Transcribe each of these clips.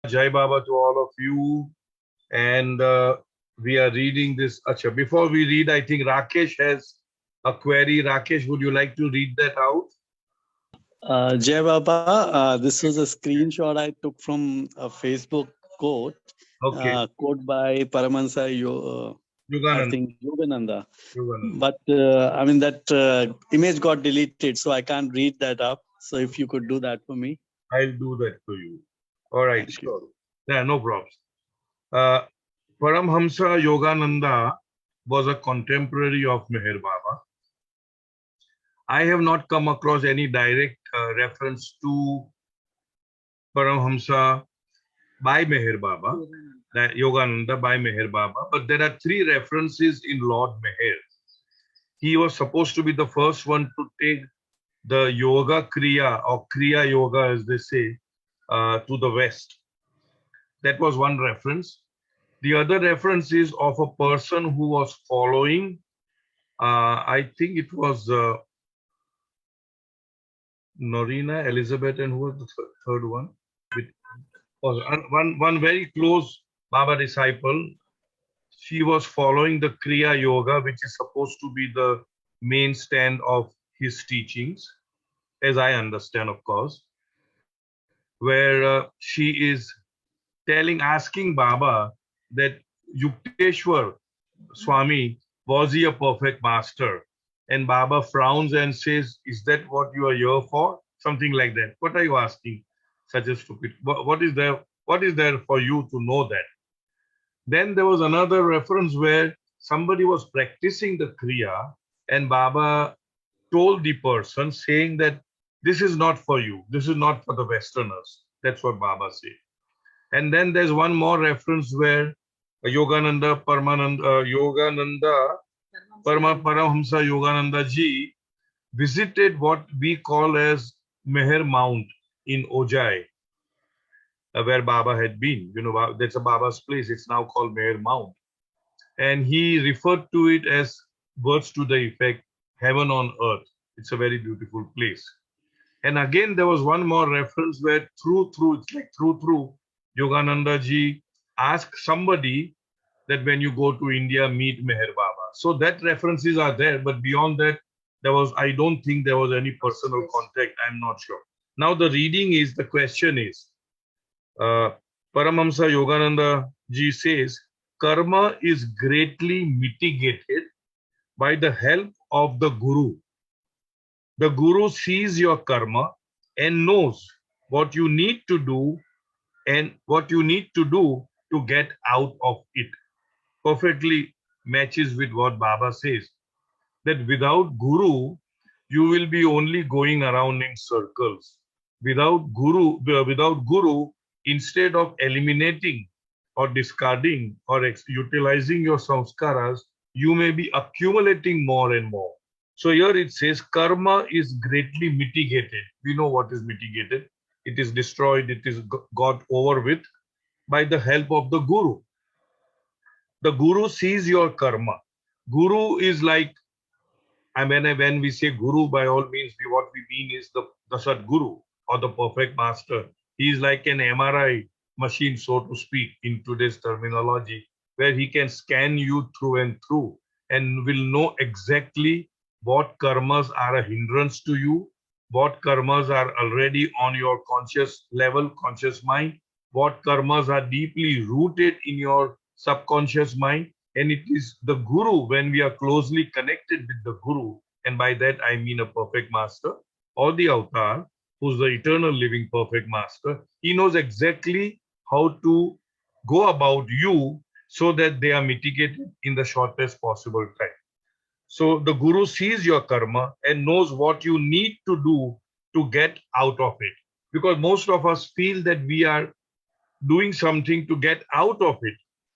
Jai Baba to all of you. And we are reading this. Acha, before we read, I think Rakesh has a query. Rakesh, would you like to read that out? Jai Baba, this was a screenshot I took from a Facebook quote, Okay. quote by Paramahansa, I Yogananda. think Yogananda. Yogananda. But I mean, that image got deleted, so I can't read that up. So if you could do that for me. I'll do that for you. All right, Thank you. sure. Yeah, no problems. Paramhamsa Yogananda was a contemporary of Meher Baba. I have not come across any direct reference to Paramhamsa by Meher Baba, that Yogananda by Meher Baba, but there are three references in Lord Meher. He was supposed to be the first one to take the Yoga Kriya or Kriya Yoga, as they say, to the West. That was one reference. The other reference is of a person who was following, I think it was Norina, Elizabeth, and who was the third one? One very close Baba disciple. She was following the Kriya Yoga, which is supposed to be the main stand of his teachings, as I understand, of course, where she is asking Baba that Yukteswar Swami, was he a perfect master? And Baba frowns and says, is that what you are here for? Something like that. What are you asking? Such a stupid. What is there for you to know that? Then there was another reference where somebody was practicing the Kriya and Baba told the person saying that this is not for you. This is not for the Westerners. That's what Baba said. And then there's one more reference where Yogananda, Paramhamsa Yogananda ji visited what we call as Meher Mount in Ojai, where Baba had been. You know, that's a Baba's place. It's now called Meher Mount. And he referred to it as words to the effect, heaven on earth. It's a very beautiful place. And again, there was one more reference where it's like through, Yogananda ji asked somebody that when you go to India, meet Meher Baba. So that references are there, but beyond that, I don't think there was any personal contact. I'm not sure. Now the reading is, the question is, Paramhamsa Yogananda ji says, karma is greatly mitigated by the help of the Guru. The Guru sees your karma and knows what you need to do and what you need to do to get out of it. Perfectly matches with what Baba says, that without Guru, you will be only going around in circles. Without Guru, instead of eliminating or discarding or utilizing your samskaras, you may be accumulating more and more. So here it says karma is greatly mitigated. We know what is mitigated. It is destroyed, it is got over with by the help of the Guru. The Guru sees your karma. Guru is like, when we say Guru, by all means, what we mean is the Sadguru or the perfect master. He is like an MRI machine, so to speak, in today's terminology, where he can scan you through and through and will know exactly what karmas are a hindrance to you, what karmas are already on your conscious level, conscious mind, what karmas are deeply rooted in your subconscious mind. And it is the Guru, when we are closely connected with the Guru, and by that I mean a perfect master or the avatar, who's the eternal living perfect master. He knows exactly how to go about you so that they are mitigated in the shortest possible time. So the Guru sees your karma and knows what you need to do to get out of it. Because most of us feel that we are doing something to get out of it,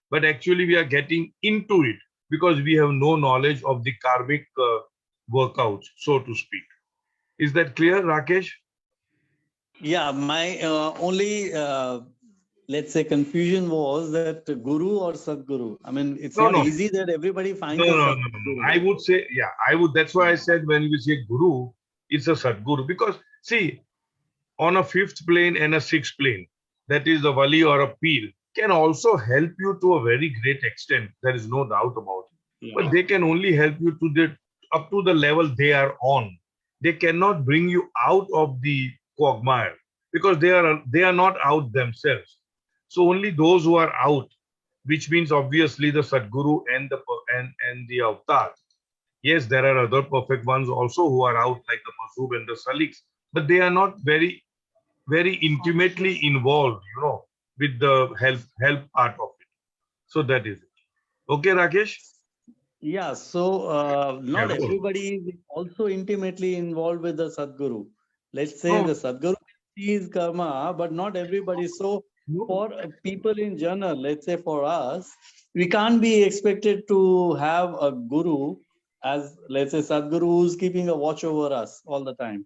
but actually we are getting into it because we have no knowledge of the karmic workouts, so to speak. Is that clear, Rakesh? Yeah, my only let's say confusion was that Guru or Sadguru. I mean, it's not easy that everybody finds a Sadguru. I would say, that's why I said when we say Guru, it's a Sadguru. Because see, on a fifth plane and a sixth plane, that is a wali or a peer, can also help you to a very great extent. There is no doubt about it. Yeah. But they can only help you to the up to the level they are on. They cannot bring you out of the quagmire because they are not out themselves. So only those who are out, which means obviously the Sadguru and the avatar. Yes, there are other perfect ones also who are out like the Masoob and the Saliks, but they are not very intimately involved, with the help part of it. So that is it. Okay, Rakesh? Yeah, so Yeah, not go on. everybody is also intimately involved with the Sadguru. Let's say No, the Sadguru sees karma, but not everybody. So no. for people in general, let's say for us, we can't be expected to have a guru as, let's say, Sadguru who's keeping a watch over us all the time.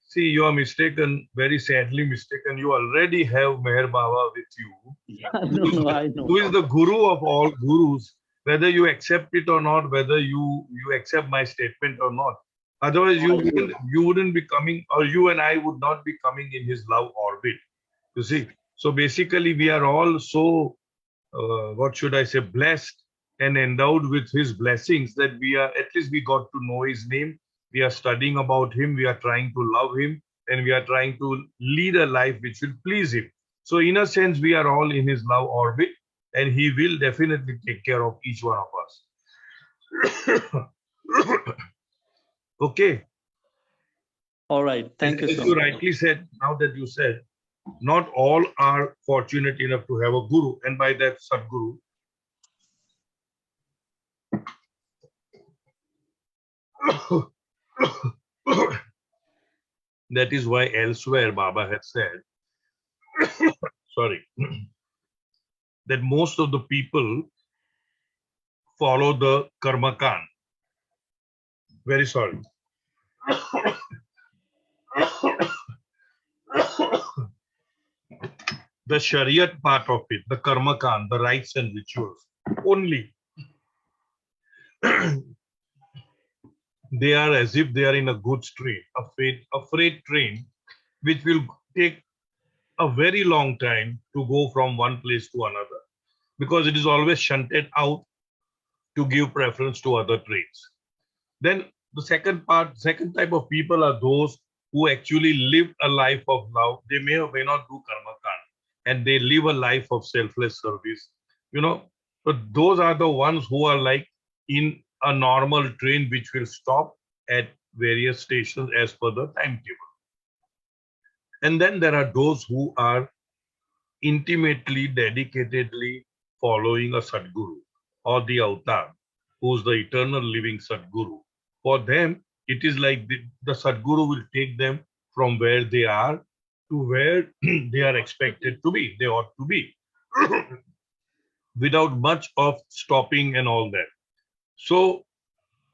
See, you are mistaken, very sadly mistaken. You already have Meher Baba with you. Yeah, no, I know. Who is the guru of all gurus, whether you accept it or not, whether you accept my statement or not. Otherwise, I do. you wouldn't be coming, or you and I would not be coming in his love orbit. You see, so basically, we are all so what should I say, blessed and endowed with his blessings that we are at least we got to know his name. We are studying about him. We are trying to love him, and we are trying to lead a life which will please him. So, in a sense, we are all in his love orbit, and he will definitely take care of each one of us. Okay. All right. And Thank you as so you much. rightly said, now that you said, not all are fortunate enough to have a guru, and by that, Sadguru. That is why elsewhere Baba had said, sorry, that most of the people follow the karma kan. Very sorry. The Shariat part of it, the karma kan, the rites and rituals, only they are as if they are in a goods train, a freight train, which will take a very long time to go from one place to another because it is always shunted out to give preference to other trains. Then the second type of people are those who actually live a life of love. They may or may not do karma kan, and they live a life of selfless service. But those are the ones who are like in a normal train which will stop at various stations as per the timetable. And then there are those who are intimately, dedicatedly following a Sadguru or the avatar, who's the eternal living Sadguru. For them, it is like the Sadguru will take them from where they are to where they are expected to be, they ought to be, without much of stopping and all that. So,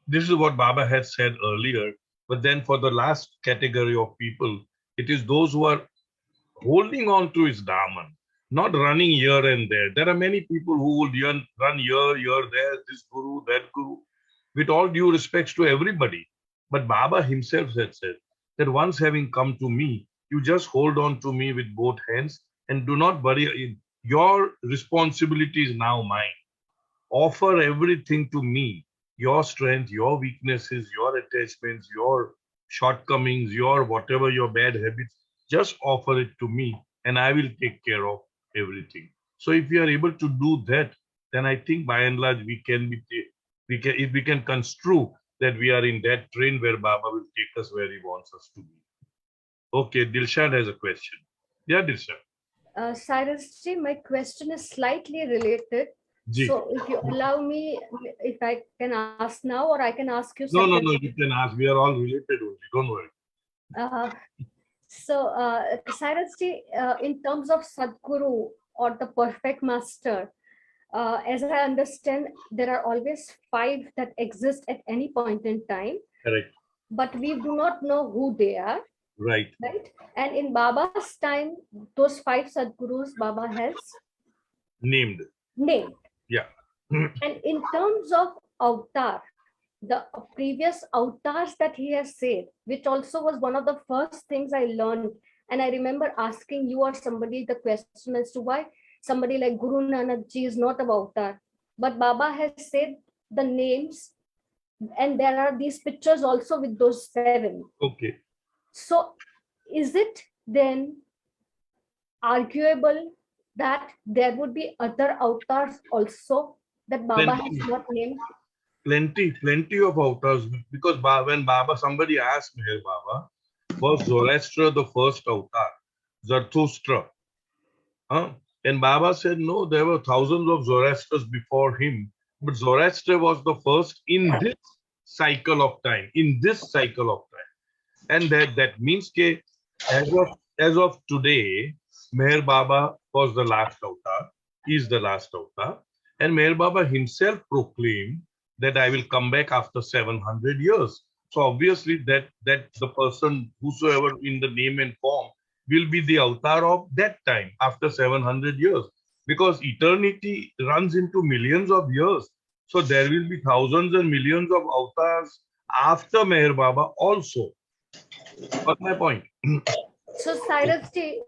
this is what Baba had said earlier. But then for the last category of people, it is those who are holding on to his Daman, not running here and there. There are many people who would run here, there, this guru, that guru, with all due respects to everybody. But Baba himself had said that once having come to me, you just hold on to me with both hands and do not worry. Your responsibility is now mine. Offer everything to me, your strength, your weaknesses, your attachments, your shortcomings, your whatever your bad habits, just offer it to me and I will take care of everything. So if we are able to do that, then I think by and large if we can construe that we are in that train where Baba will take us where he wants us to be. Okay, Dilshad has a question. Yeah, Dilshad. Cyrus Ji, my question is slightly related. Ji. So if you allow me, if I can ask now or I can ask you No, separately. you can ask. We are all related only. Don't worry. Cyrus Ji, in terms of Sadguru or the perfect master, as I understand, there are always 5 that exist at any point in time. Correct. But we do not know who they are. Right. Right. And in Baba's time, those 5 Sadgurus Baba has Named. Yeah. And in terms of avatar, the previous avatars that he has said, which also was one of the first things I learned And I remember asking you or somebody the question as to why somebody like Guru Nanak Ji is not an avatar. But Baba has said the names, and there are these pictures also with those 7. Okay. So is it then arguable that there would be other avatars also that Baba has not named? Plenty of avatars, because when Baba, somebody asked me, "Hey Baba, was Zoroaster the first avatar? Zarathustra?" Huh? And Baba said, no, there were thousands of Zoroasters before him, but Zoroaster was the first in this cycle of time, And that means that as of today, Meher Baba was the last avatar, is the last avatar, and Meher Baba himself proclaimed that I will come back after 700 years. So obviously that the person, whosoever in the name and form, will be the avatar of that time after 700 years, because eternity runs into millions of years. So there will be thousands and millions of avatars after Meher Baba also. What's my point? So Cyrus ji,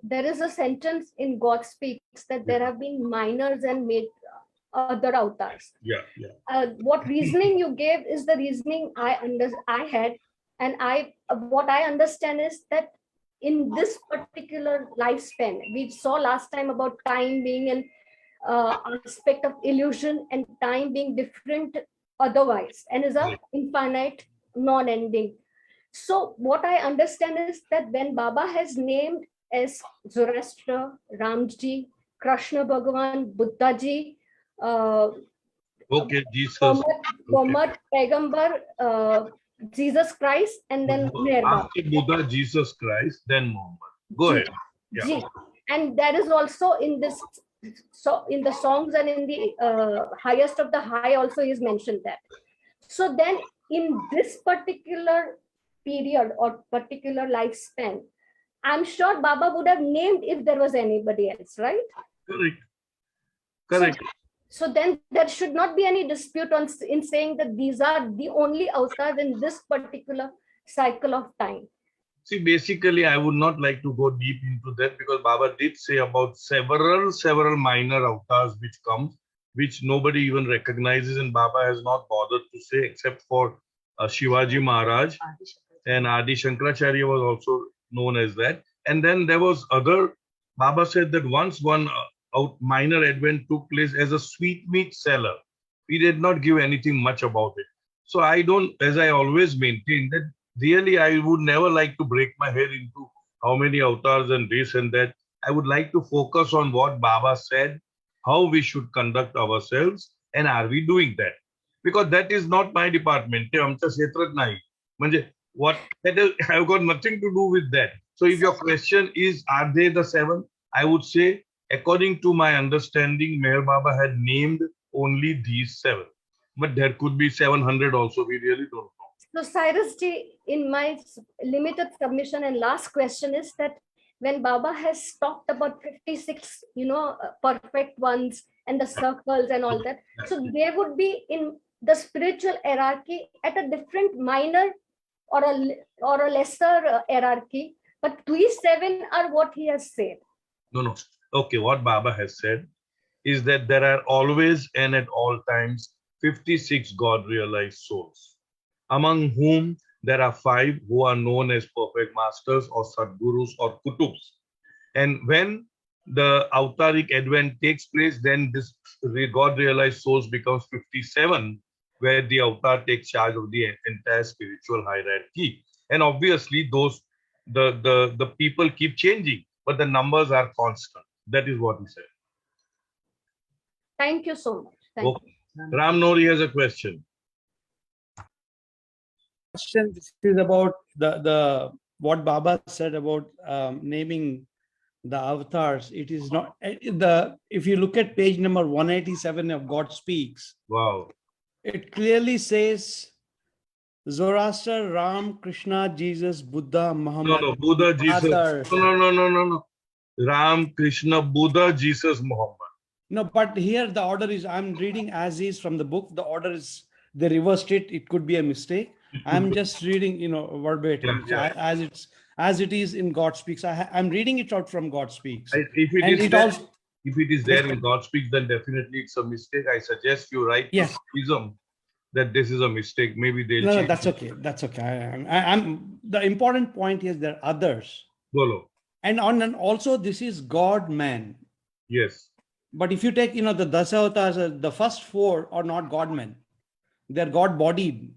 there is a sentence in God Speaks that there have been minors and made other avatars. Yeah. What reasoning you gave is the reasoning I had, and what I understand is that in this particular lifespan, we saw last time about time being an aspect of illusion and time being different otherwise, and is a infinite, non-ending. So what I understand is that when Baba has named as Zoroaster, Ramji, Krishna Bhagavan, Buddha ji, Okay, Jesus. Muhammad, Paigambar, Jesus Christ, and then Meher Baba. After Buddha, Jesus Christ, then Muhammad. Go ahead. Yeah. And that is also in this, so in the songs and in the highest of the high also is mentioned that. So then in this particular period or particular lifespan, I'm sure Baba would have named if there was anybody else, right? Correct. So then there should not be any dispute in saying that these are the only avatars in this particular cycle of time. See, basically, I would not like to go deep into that, because Baba did say about several minor avatars which comes, which nobody even recognizes, and Baba has not bothered to say, except for Shivaji Maharaj, and Adi Shankaracharya was also known as that. And then there was other, Baba said that once one minor advent took place as a sweetmeat seller. He did not give anything much about it. So I don't, as I always maintain, that really I would never like to break my head into how many avatars and this and that. I would like to focus on what Baba said, how we should conduct ourselves, and are we doing that? Because that is not my department. What I've got nothing to do with that. So if your question is, are they the 7? I would say, according to my understanding, Meher Baba had named only these 7. But there could be 700 also. We really don't know. So Cyrus ji, in my limited submission and last question is that when Baba has talked about 56, perfect ones and the circles and all that, so they would be in the spiritual hierarchy at a different minor or a lesser hierarchy, but these 7 are what he has said. No. Okay, what Baba has said is that there are always and at all times 56 God-realized souls, among whom there are 5 who are known as perfect masters or Sadgurus or Kutubs. And when the avataric advent takes place, then this God-realized souls becomes 57, where the avatar takes charge of the entire spiritual hierarchy. And obviously, the people keep changing, but the numbers are constant. That is what he said. Thank you so much. Thank you. Ram Nori has a question. This is about the what Baba said about naming the avatars. It is not if you look at page number 187 of God Speaks. Wow. It clearly says Zoroaster, Ram, Krishna, Jesus, Buddha, Muhammad. No, Buddha, Jesus. No. Ram, Krishna, Buddha, Jesus, Muhammad. No, but here the order is, I'm reading as is from the book. The order is, they reversed it. It could be a mistake. I'm just reading, verbatim. Yeah. as it is in God Speaks. I'm reading it out from God Speaks. If it And is it there, also, if it is there in God Speaks, then definitely it's a mistake. I suggest you write to yes. Sufism that this is a mistake. Maybe they'll No, change. that's okay. That's okay. I'm the important point is there are others. Bolo. And also this is God man. Yes. But if you take, the Dasa avatars, the first four are not God men. They're God bodied.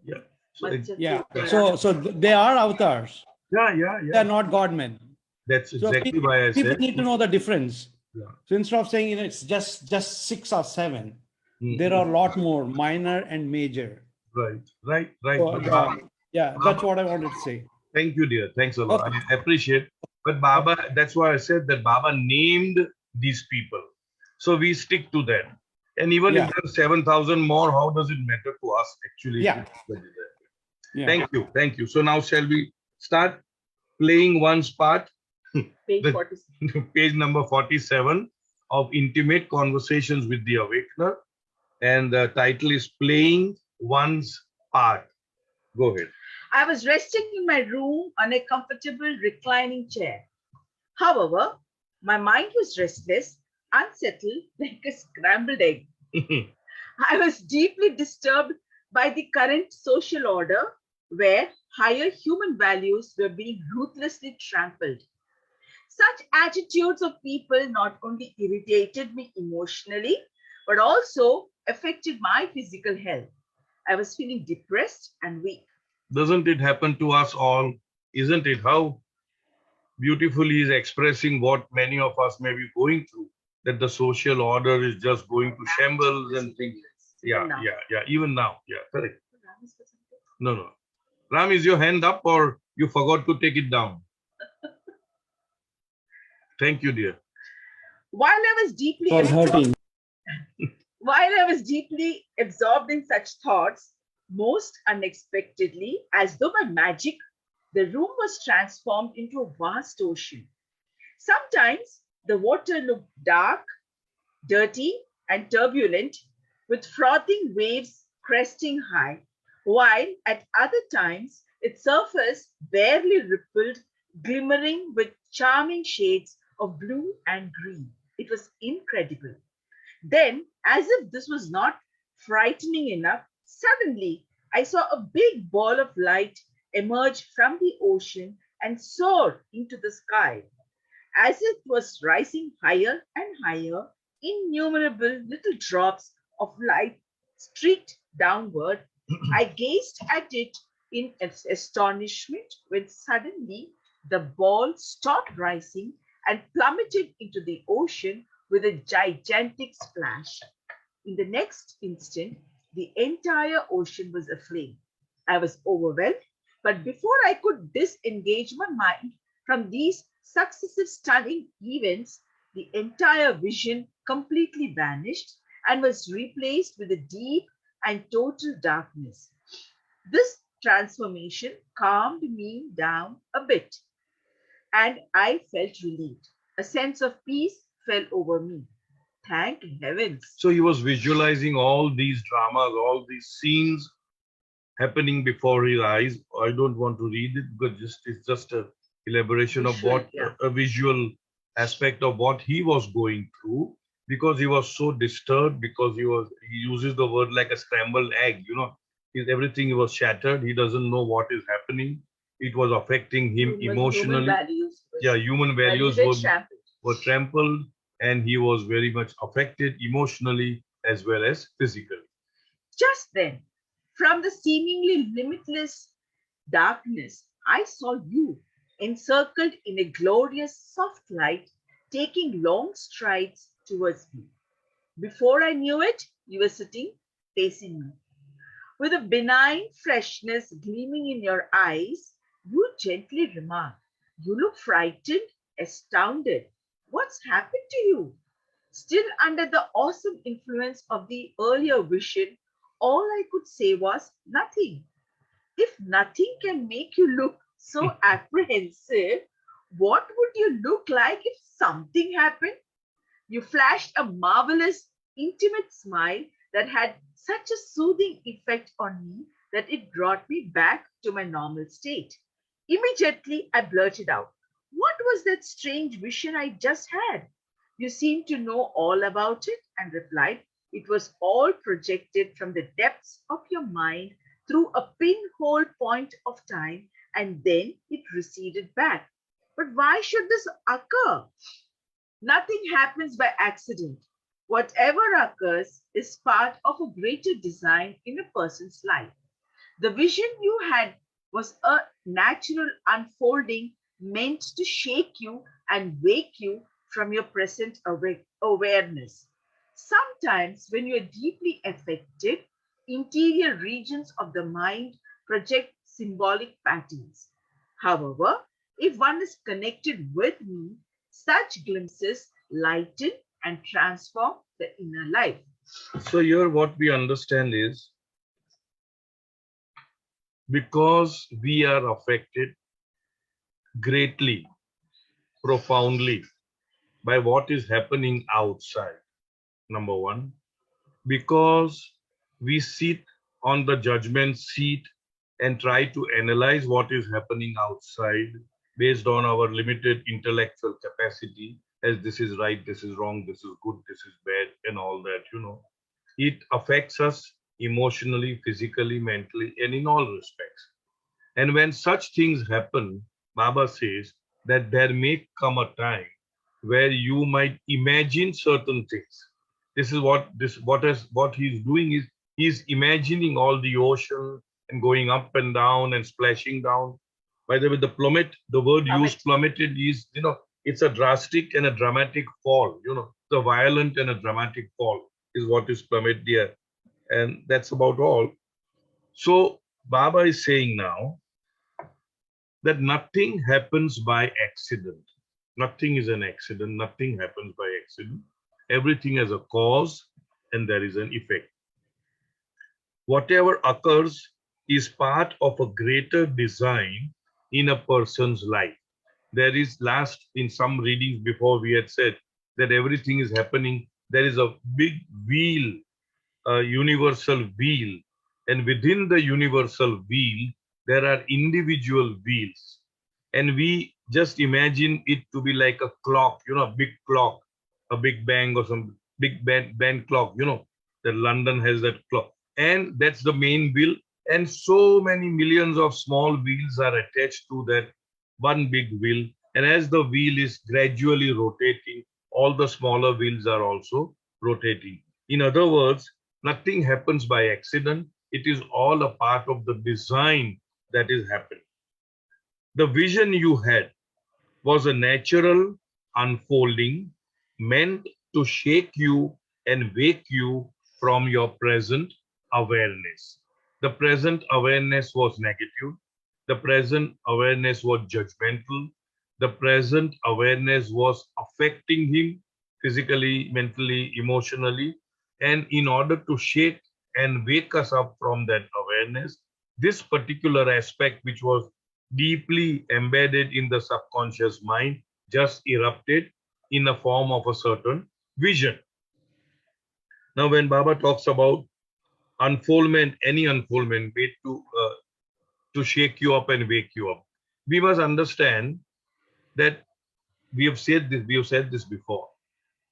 Yeah. So, Yeah. So they are avatars. yeah. They're not God men. That's So exactly why I people said. need to know the difference. Yeah. So instead of saying, it's just 6 or 7, Mhm. there are a lot more minor and major. Right. So, yeah, that's what I wanted to say. Thank you, dear. Thanks a lot. Okay. I appreciate. But Baba, that's why I said that Baba named these people. So we stick to that. And even Yeah. if there's 7,000 more, how does it matter to us actually? Yeah. Yeah. Thank you. So now shall we start playing one's part? Page The- 47. Page number 47 of Intimate Conversations with the Awakener. And the title is Playing One's Part. Go ahead. I was resting in my room on a comfortable reclining chair. However, my mind was restless, unsettled like a scrambled egg. I was deeply disturbed by the current social order where higher human values were being ruthlessly trampled. Such attitudes of people not only irritated me emotionally, but also affected my physical health. I was feeling depressed and weak. Doesn't it happen to us all? Isn't it? How beautifully is expressing what many of us may be going through, that the social order is just going to shambles and things. Yeah. Even now. Yeah, correct. No. Ram, is your hand up or you forgot to take it down? Thank you, dear. While I was deeply It was hurting. While I was deeply absorbed in such thoughts, most unexpectedly, as though by magic, the room was transformed into a vast ocean. Sometimes the water looked dark, dirty, and turbulent, with frothing waves cresting high, while at other times its surface barely rippled, glimmering with charming shades of blue and green. It was incredible. Then, as if this was not frightening enough, suddenly I saw a big ball of light emerge from the ocean and soar into the sky. As it was rising higher and higher, innumerable little drops of light streaked downward. I gazed at it in astonishment when suddenly the ball stopped rising and plummeted into the ocean with a gigantic splash. In the next instant, the entire ocean was aflame. I was overwhelmed, but before I could disengage my mind from these successive stunning events, the entire vision completely vanished and was replaced with a deep and total darkness. This transformation calmed me down a bit, and I felt relieved. A sense of peace fell over me. Thank heavens. So he was visualizing all these dramas, all these scenes happening before his eyes. I don't want to read it because it's just a elaboration of Visual, what a visual aspect of what he was going through, because he was so disturbed, because he uses the word like a scrambled egg, everything was shattered. He doesn't know what is happening. It was affecting him emotionally. Human values were trampled, and he was very much affected emotionally as well as physically. Just then, from the seemingly limitless darkness, I saw you encircled in a glorious soft light, taking long strides towards me. Before I knew it, you were sitting facing me. With a benign freshness gleaming in your eyes, you gently remarked, "You look frightened, astounded. What's happened to you?" Still under the awesome influence of the earlier vision, all I could say was nothing. If nothing can make you look so apprehensive, what would you look like if something happened? You flashed a marvelous, intimate smile that had such a soothing effect on me that it brought me back to my normal state. Immediately, I blurted out, "What was that strange vision I just had?" "You seem to know all about it," and replied, "It was all projected from the depths of your mind through a pinhole point of time, and then it receded back. But why should this occur? Nothing happens by accident. Whatever occurs is part of a greater design in a person's life. The vision you had was a natural unfolding meant to shake you and wake you from your present awareness. Sometimes, when you are deeply affected, interior regions of the mind project symbolic patterns. However, if one is connected with me, such glimpses lighten and transform the inner life. So here what we understand is, because we are affected greatly, profoundly by what is happening outside, number one, because we sit on the judgment seat and try to analyze what is happening outside based on our limited intellectual capacity, as this is right, this is wrong, this is good, this is bad, and all that, it affects us emotionally, physically, mentally, and in all respects. And when such things happen, Baba says that there may come a time where you might imagine certain things. This is what he's doing is he's imagining all the ocean and going up and down and splashing down. By the way, the plummet, the word used plummeted is, it's a drastic and a dramatic fall, the violent and a dramatic fall is what is plummet there. And that's about all. So Baba is saying now that nothing happens by accident. Nothing is an accident. Nothing happens by accident. Everything has a cause and there is an effect. Whatever occurs is part of a greater design in a person's life. There is in some readings before we had said that everything is happening. There is a big wheel, a universal wheel. And within the universal wheel, there are individual wheels. And we just imagine it to be like a clock, a big clock, a big bang or some big band clock, that London has that clock. And that's the main wheel. And so many millions of small wheels are attached to that one big wheel. And as the wheel is gradually rotating, all the smaller wheels are also rotating. In other words, nothing happens by accident. It is all a part of the design that is happening. The vision you had was a natural unfolding meant to shake you and wake you from your present awareness. The present awareness was negative. The present awareness was judgmental. The present awareness was affecting him physically, mentally, emotionally. And in order to shake and wake us up from that awareness, this particular aspect, which was deeply embedded in the subconscious mind, just erupted in the form of a certain vision. Now, when Baba talks about unfoldment, any unfoldment made to shake you up and wake you up, we must understand that we have said this before,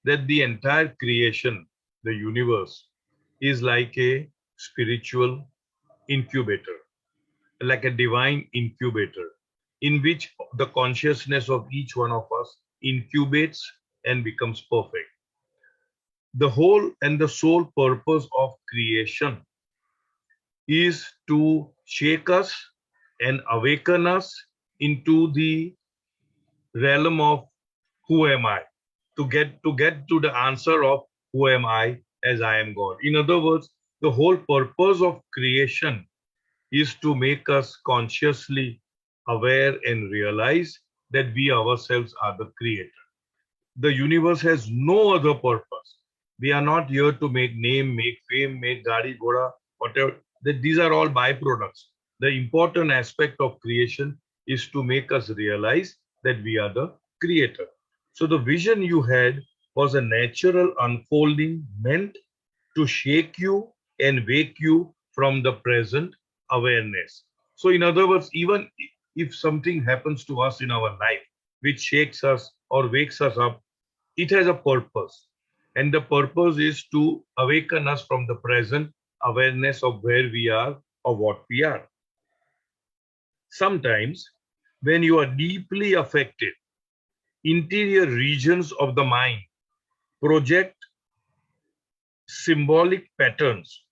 that the entire creation, the universe, is like a spiritual incubator, like a divine incubator, in which the consciousness of each one of us incubates and becomes perfect. The whole and the sole purpose of creation is to shake us and awaken us into the realm of who am I, to get to the answer of who am I as I am God. In other words, the whole purpose of creation is to make us consciously aware and realize that we ourselves are the creator. The universe has no other purpose. We are not here to make name, make fame, make gadi, ghoda, whatever. These are all byproducts. The important aspect of creation is to make us realize that we are the creator. So the vision you had was a natural unfolding meant to shake you and wake you from the present awareness. So in other words, even if something happens to us in our life, which shakes us or wakes us up, it has a purpose. And the purpose is to awaken us from the present awareness of where we are or what we are. Sometimes, when you are deeply affected, interior regions of the mind project symbolic patterns.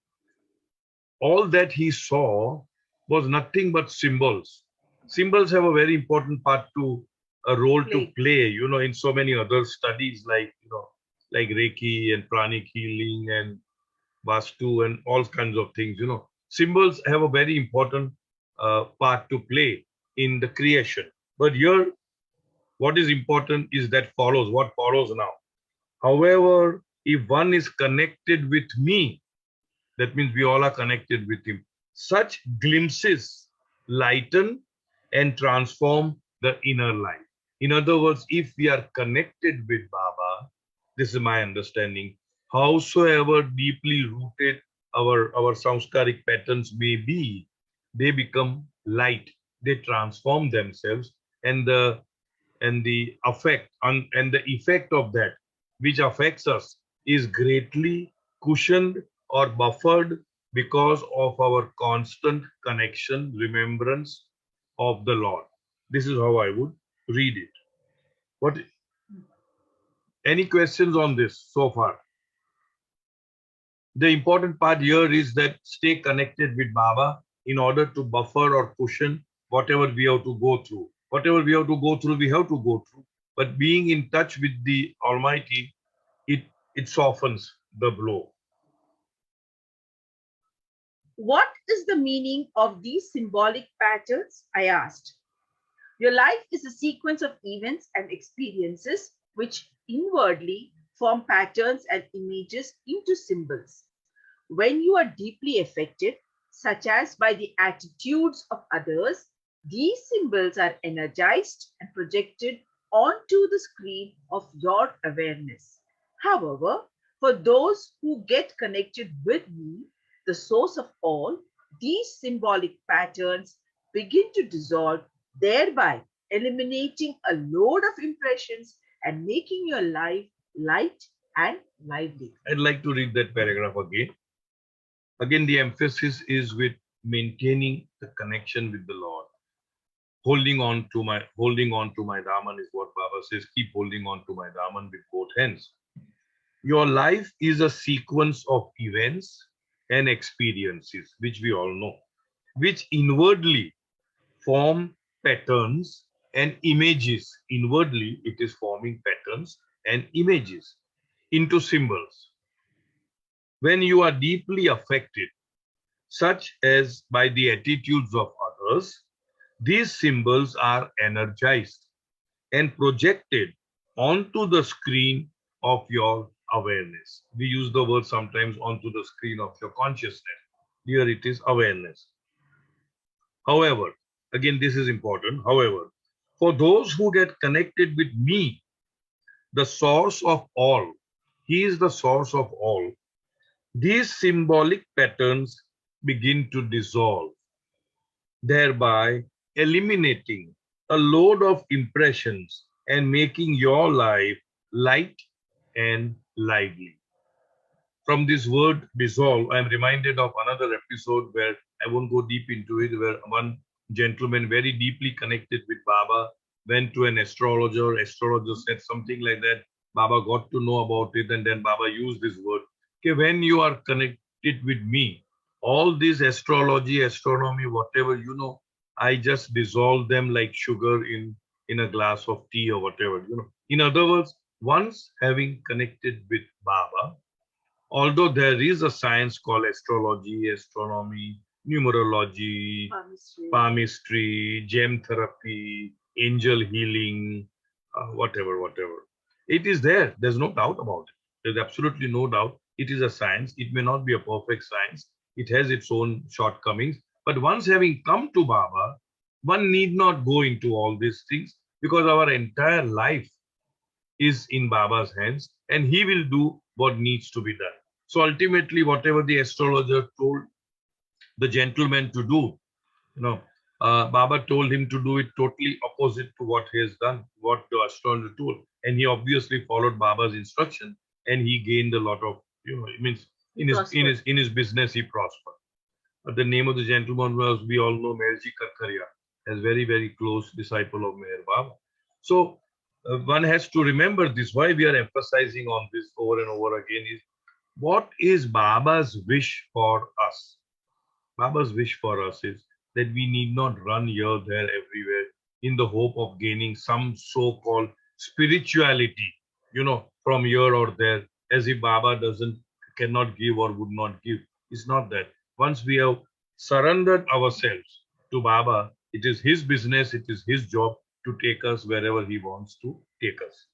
All that he saw was nothing but symbols. Symbols have a very important part to a role to play, in so many other studies like, like Reiki and pranic healing and Vastu and all kinds of things, Symbols have a very important part to play in the creation. But here, what is important is what follows now. However, if one is connected with me, that means we all are connected with him. Such glimpses lighten and transform the inner life. In other words, if we are connected with Baba, this is my understanding, howsoever deeply rooted our samskaric patterns may be, they become light. They transform themselves, and the effect of that, which affects us, is greatly cushioned or buffered because of our constant connection, remembrance of the Lord. This is how I would read it. What? Any questions on this so far? The important part here is that stay connected with Baba in order to buffer or cushion whatever we have to go through. Whatever we have to go through, we have to go through. But being in touch with the Almighty, it softens the blow. What is the meaning of these symbolic patterns? I asked. Your life is a sequence of events and experiences which inwardly form patterns and images into symbols. When you are deeply affected, such as by the attitudes of others, these symbols are energized and projected onto the screen of your awareness. However, for those who get connected with me, the source of all, these symbolic patterns begin to dissolve, thereby eliminating a load of impressions and making your life light and lively. I'd like to read that paragraph again. Again, the emphasis is with maintaining the connection with the Lord. Holding on to my Daman is what Baba says. Keep holding on to my Daman with both hands. Your life is a sequence of events and experiences, which we all know, which inwardly form patterns and images. Inwardly, it is forming patterns and images into symbols. When you are deeply affected, such as by the attitudes of others, these symbols are energized and projected onto the screen of your awareness. We use the word sometimes onto the screen of your consciousness. Here it is awareness. However, again, this is important. However, for those who get connected with me, the source of all, he is the source of all, these symbolic patterns begin to dissolve, thereby eliminating a load of impressions and making your life light and lively. From this word dissolve, I am reminded of another episode where I won't go deep into it, where one gentleman very deeply connected with Baba went to an astrologer. Astrologer said something like that. Baba got to know about it, and then Baba used this word. Okay, when you are connected with me, all this astrology, astronomy, whatever, I just dissolve them like sugar in a glass of tea or whatever, In other words, once having connected with Baba, although there is a science called astrology, astronomy, numerology, palmistry, gem therapy, angel healing, whatever. It is there. There's no doubt about it. There's absolutely no doubt. It is a science. It may not be a perfect science. It has its own shortcomings. But once having come to Baba, one need not go into all these things because our entire life is in Baba's hands and he will do what needs to be done. So ultimately, whatever the astrologer told the gentleman to do, Baba told him to do it totally opposite to what he has done, what the astrologer told. And he obviously followed Baba's instruction, and he gained a lot of, it means in his business he prospered. The name of the gentleman was, we all know, Meherji Karkaria, as very, very close disciple of Meher Baba. So one has to remember this. Why we are emphasizing on this over and over again is, what is Baba's wish for us? Baba's wish for us is that we need not run here, there, everywhere in the hope of gaining some so-called spirituality, from here or there, as if Baba cannot give or would not give. It's not that. Once we have surrendered ourselves to Baba, it is his business, it is his job to take us wherever he wants to take us.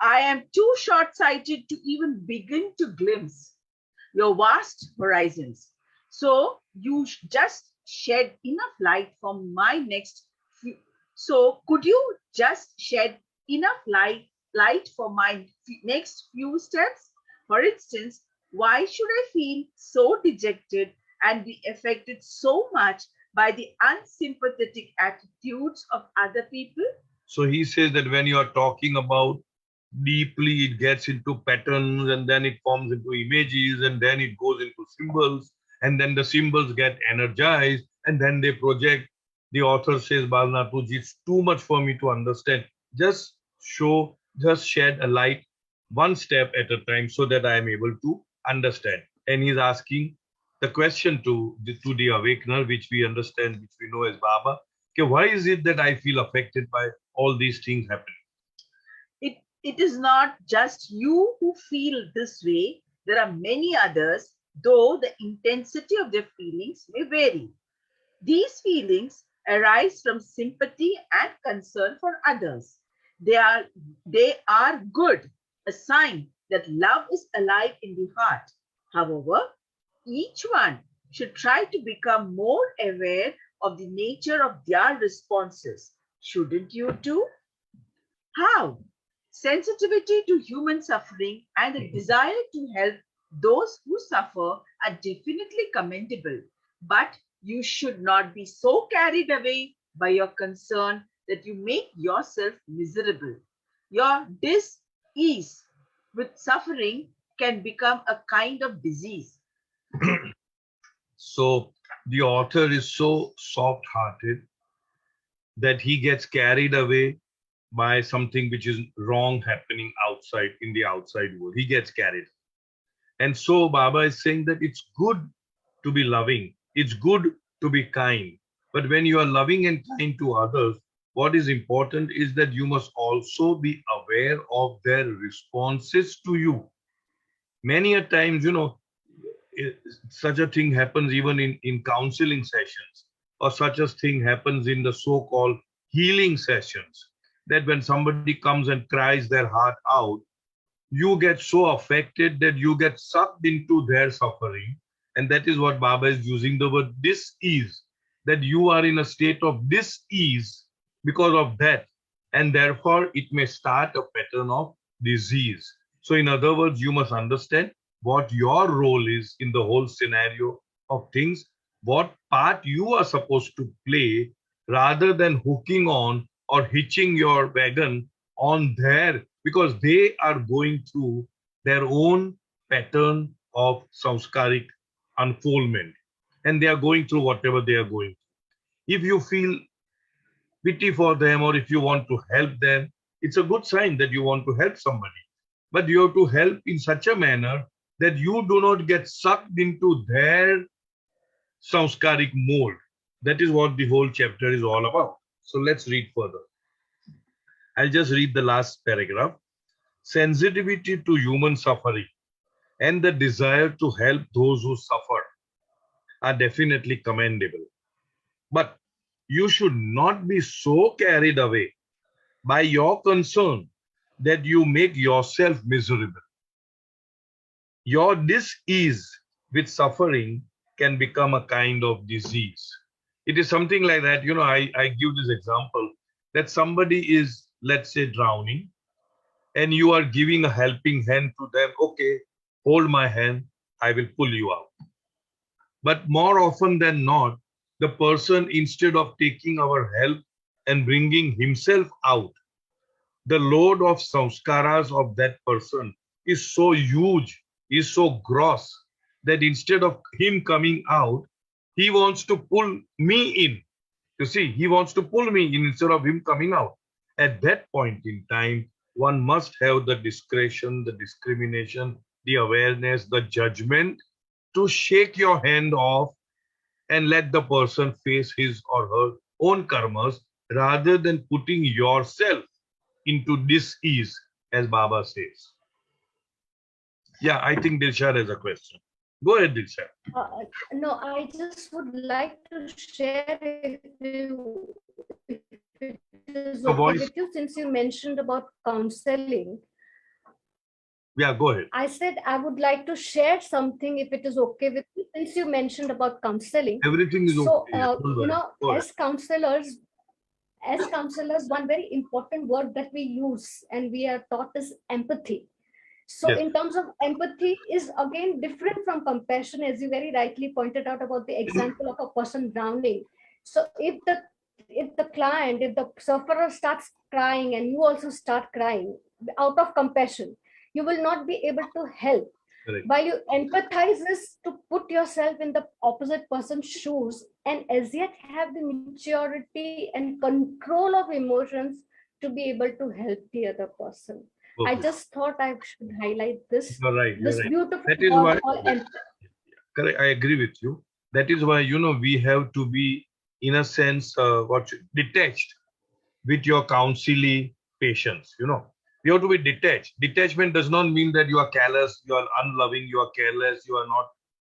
I am too short-sighted to even begin to glimpse your vast horizons. So you just shed enough light for my next few. So could you just shed enough light for my next few steps? For instance, why should I feel so dejected and be affected so much by the unsympathetic attitudes of other people? So he says that when you are talking about deeply, it gets into patterns, and then it forms into images, and then it goes into symbols, and then the symbols get energized, and then they project. The author says, Balnatuji, it's too much for me to understand. Just shed a light one step at a time so that I am able to understand. And he's asking the question to the Awakener, which we understand, which we know as Baba. Okay, why is it that I feel affected by all these things happening? It is not just you who feel this way. There are many others, though the intensity of their feelings may vary. These feelings arise from sympathy and concern for others. They are good, a sign that love is alive in the heart. However, each one should try to become more aware of the nature of their responses. Shouldn't you too? How? Sensitivity to human suffering and a desire to help those who suffer are definitely commendable, but you should not be so carried away by your concern that you make yourself miserable. Your dis-ease with suffering can become a kind of disease. So the author is so soft-hearted that he gets carried away by something which is wrong happening outside, in the outside world. He gets carried. And so Baba is saying that it's good to be loving. It's good to be kind. But when you are loving and kind to others, what is important is that you must also be aware of their responses to you. Many a times, such a thing happens even in counseling sessions, or such a thing happens in the so-called healing sessions, that when somebody comes and cries their heart out, you get so affected that you get sucked into their suffering. And that is what Baba is using the word dis-ease, that you are in a state of dis-ease because of that. And therefore, it may start a pattern of disease. So in other words, you must understand what your role is in the whole scenario of things, what part you are supposed to play, rather than hooking on or hitching your wagon on there, because they are going through their own pattern of samskaric unfoldment, and they are going through whatever they are going through. If you feel pity for them, or if you want to help them, it's a good sign that you want to help somebody. But you have to help in such a manner that you do not get sucked into their samskaric mold. That is what the whole chapter is all about. So let's read further. I'll just read the last paragraph. Sensitivity to human suffering and the desire to help those who suffer are definitely commendable. But you should not be so carried away by your concern that you make yourself miserable. Your dis-ease with suffering can become a kind of disease. It is something like that. I give this example that somebody is, let's say, drowning, and you are giving a helping hand to them. Okay, hold my hand, I will pull you out. But more often than not, the person, instead of taking our help and bringing himself out, the load of samskaras of that person is so huge, is so gross, that instead of him coming out, he wants to pull me in. You see, he wants to pull me in instead of him coming out. At that point in time, one must have the discretion, the discrimination, the awareness, the judgment to shake your hand off and let the person face his or her own karmas rather than putting yourself into dis-ease, as Baba says. Yeah, I think Dilshad has a question. Go ahead, Dilshad. No, I just would like to share if it is Your okay voice. with you, since you mentioned about counseling. Yeah, go ahead. I said I would like to share something if it is okay with you, since you mentioned about counseling. Everything is So, okay. Don't worry. Go ahead. as counselors, one very important word that we use and we are taught is empathy. So Yes. in terms of empathy is again different from compassion, as you very rightly pointed out about the example of a person drowning. So if the client, if the sufferer starts crying and you also start crying out of compassion, you will not be able to help. Correct. While you empathize is to put yourself in the opposite person's shoes and as yet have the maturity and control of emotions to be able to help the other person. I Perfect. just thought I should highlight this, You're right. You're this right. beautiful That is word why. called empathy. Correct. I agree with you. That is why, we have to be, in a sense, detached with your counseling patients. You have to be detached. Detachment does not mean that you are callous, you are unloving, you are careless, you are not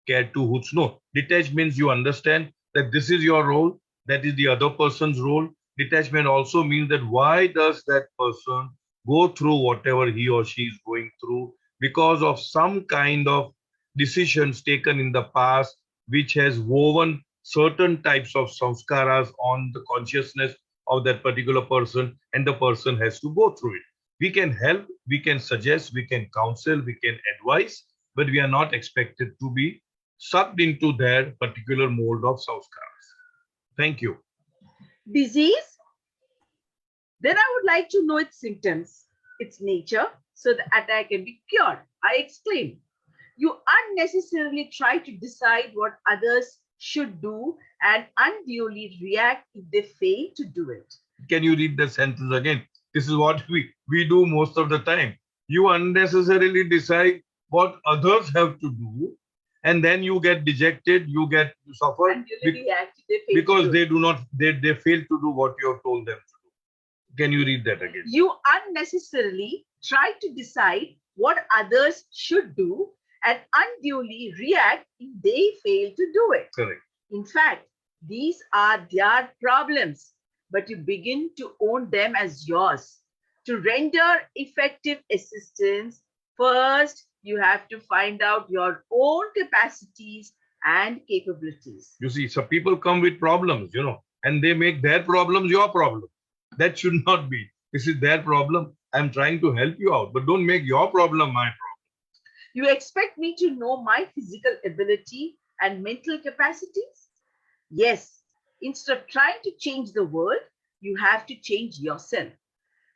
cared to hoots. No, detached means you understand that this is your role, that is the other person's role. Detachment also means that why does that person go through whatever he or she is going through because of some kind of decisions taken in the past which has woven certain types of samskaras on the consciousness of that particular person, and the person has to go through it. We can help, we can suggest, we can counsel, we can advise, but we are not expected to be sucked into their particular mold of samskaras. Thank you. Disease? Then I would like to know its symptoms, its nature, so the attack can be cured. I exclaim. You unnecessarily try to decide what others should do and unduly react if they fail to do it. Can you read the sentence again? This is what we do most of the time. You unnecessarily decide what others have to do, and then you get dejected, you suffer because they fail to do what you have told them to do. Can you read that again? You unnecessarily try to decide what others should do and unduly react if they fail to do it. Correct. In fact, these are their problems, but you begin to own them as yours. To render effective assistance, first you have to find out your own capacities and capabilities. You see, so people come with problems, and they make their problems your problem. That should not be. This is their problem. I'm trying to help you out, but don't make your problem my problem. You expect me to know my physical ability and mental capacities? Yes. Instead of trying to change the world, you have to change yourself.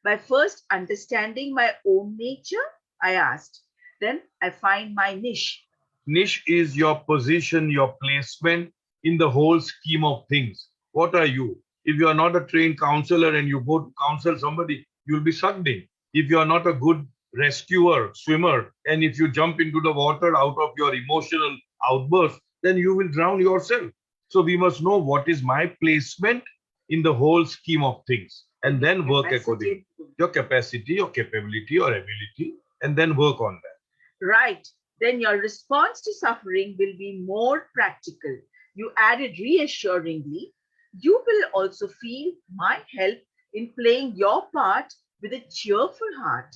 By first understanding my own nature, I asked. Then I find my niche. Niche is your position, your placement in the whole scheme of things. What are you? If you are not a trained counselor and you go to counsel somebody, you'll be sucked in. If you are not a good rescuer, swimmer, and if you jump into the water out of your emotional outburst, then you will drown yourself. So we must know what is my placement in the whole scheme of things, and then work accordingly. Your capacity, your capability, your ability, and then work on that. Right. Then your response to suffering will be more practical. You added reassuringly, you will also feel my help in playing your part with a cheerful heart.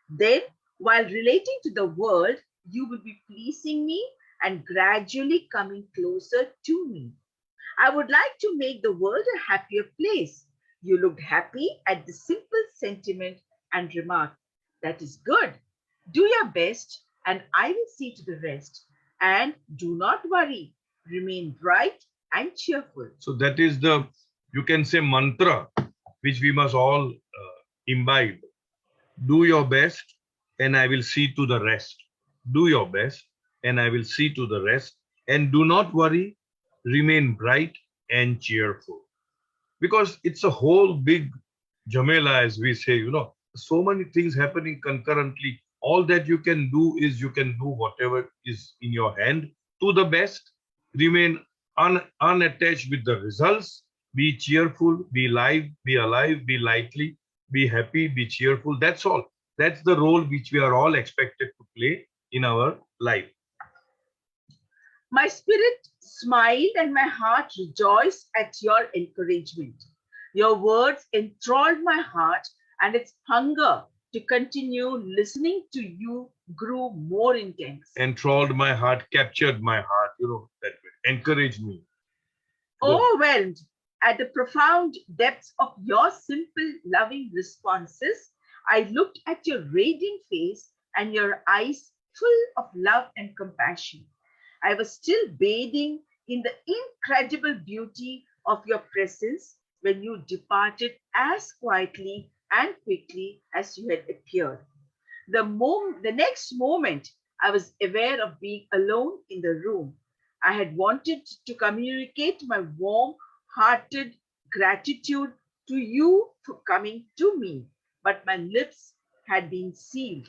Then, while relating to the world, you will be pleasing me and gradually coming closer to me. I would like to make the world a happier place. You looked happy at the simple sentiment and remarked, that is good. Do your best and I will see to the rest. And do not worry. Remain bright and cheerful. So that is the, you can say, mantra which we must all imbibe. Do your best and I will see to the rest. Do your best and I will see to the rest. And do not worry, remain bright and cheerful. Because it's a whole big jamela, as we say, so many things happening concurrently. All that you can do is you can do whatever is in your hand to the best, remain unattached with the results, be cheerful, be alive, be lightly, be happy, be cheerful. That's all. That's the role which we are all expected to play in our life. My spirit smiled and my heart rejoiced at your encouragement. Your words enthralled my heart, and its hunger to continue listening to you grew more intense. Enthralled my heart, captured my heart, that way. Encouraged me. Overwhelmed at the profound depths of your simple, loving responses, I looked at your radiant face and your eyes full of love and compassion. I was still bathing in the incredible beauty of your presence when you departed as quietly and quickly as you had appeared. The next moment, I was aware of being alone in the room. I had wanted to communicate my warm hearted gratitude to you for coming to me, but my lips had been sealed.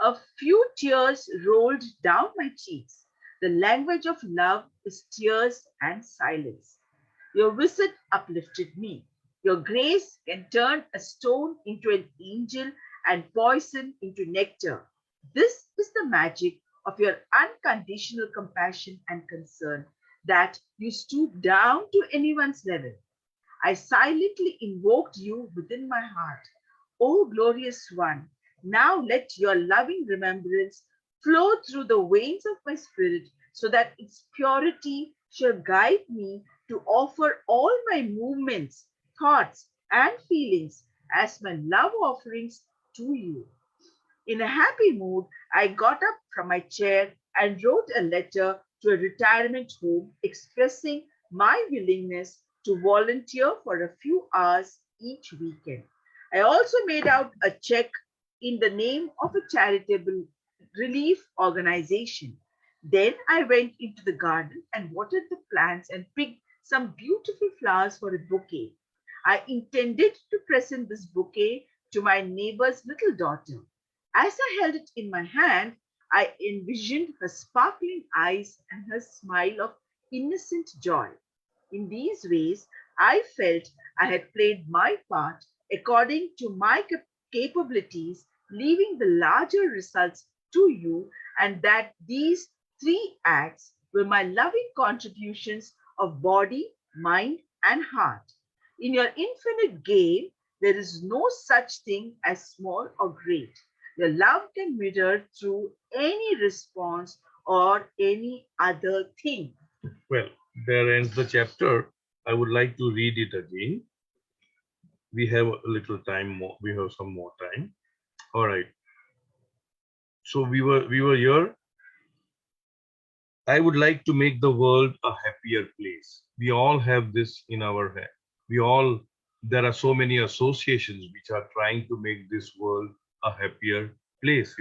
A few tears rolled down my cheeks. The language of love is tears and silence. Your visit uplifted me. Your grace can turn a stone into an angel and poison into nectar. This is the magic of your unconditional compassion and concern, that you stoop down to anyone's level. I silently invoked you within my heart. O glorious one, now let your loving remembrance flow through the veins of my spirit so that its purity shall guide me to offer all my movements, thoughts, and feelings as my love offerings to you. In a happy mood, I got up from my chair and wrote a letter to a retirement home expressing my willingness to volunteer for a few hours each weekend. I also made out a check in the name of a charitable relief organization. Then I went into the garden and watered the plants and picked some beautiful flowers for a bouquet. I intended to present this bouquet to my neighbor's little daughter. As I held it in my hand, I envisioned her sparkling eyes and her smile of innocent joy. In these ways, I felt I had played my part according to my capabilities, leaving the larger results to you, and that these three acts were my loving contributions of body, mind, and heart. In your infinite game, there is no such thing as small or great. Your love can mirror through any response or any other thing. Well, there ends the chapter. I would like to read it again. We have a little time more. We have some more time. All right. So we were here. I would like to make the world a happier place. We all have this in our head. There are so many associations which are trying to make this world a happier place,